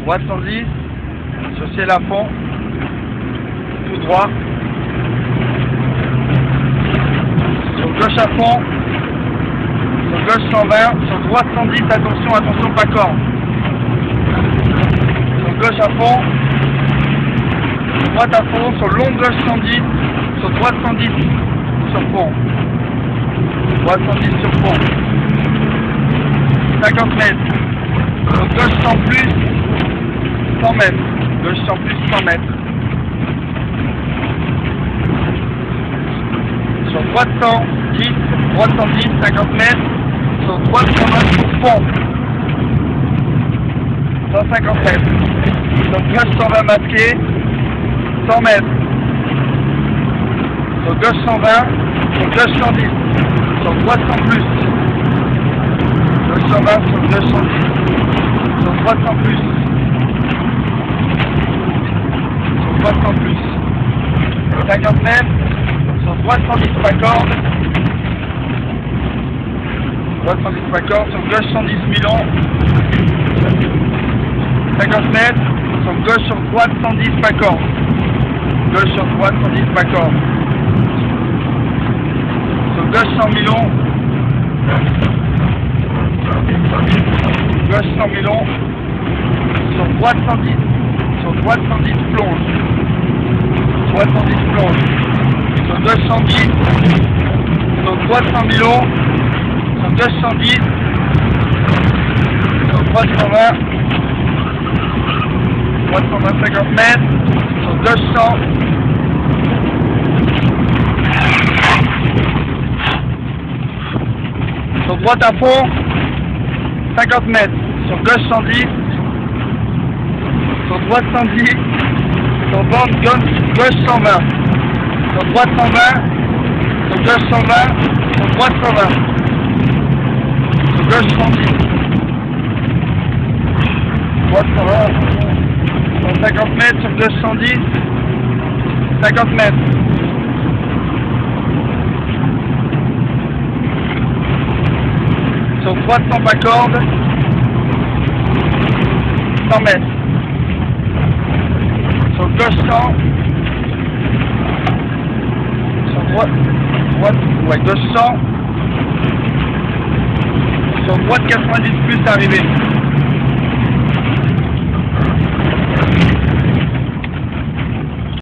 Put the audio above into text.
droite 110, sur ciel à fond, tout droit, sur gauche à fond, sur gauche 120, sur droite 110, attention, attention, pas corde, sur gauche à fond, sur droite à fond, sur longue gauche 110, sur droite 110, sur fond, droite 110 sur fond, 50 mètres, sur gauche 100 plus, 100 mètres, gauche 100 plus, 100 mètres. Sur droite 110, droite 110, 50 mètres, sur droite 120 sur fond, 150 mètres. Sur gauche 120 masqué, 100 mètres. Sur gauche 120, sur gauche 110, sur droite 100 plus. Gauche 120, sur gauche 110, sur droite 100 plus. Sur droite 100 plus. 50 mètres, sur droite 110 pas corde. Droite 110 pas corde, sur gauche 110 milon. 50 mètres, sur gauche sur droite 110 pas corde. Gauche sur droite 110 pas corde. Sur gauche 100 milon. Gauche 100 milon. Sur droite 110. Sur droite 110 plonge. Droite 110 plonge. Sur gauche 110. Sur droite 100 milon. Sur gauche 110. Sur droite 120. Droite 120 50 mètres. Sur gauche 100. Sur droite à fond. 50 mètres. Sur gauche 110. Sur droite 110. Sur gauche 120. Sur droite 120. Sur gauche 120. Sur droite 120. Sur gauche 110. Droite 120. Sur 50 mètres. Sur gauche 110. 50 mètres. Sur droite 100 pas corde. 100 mètres. Sur gauche 100. Sur droite, ouais, gauche 100. Sur droite 90 plus arrivé.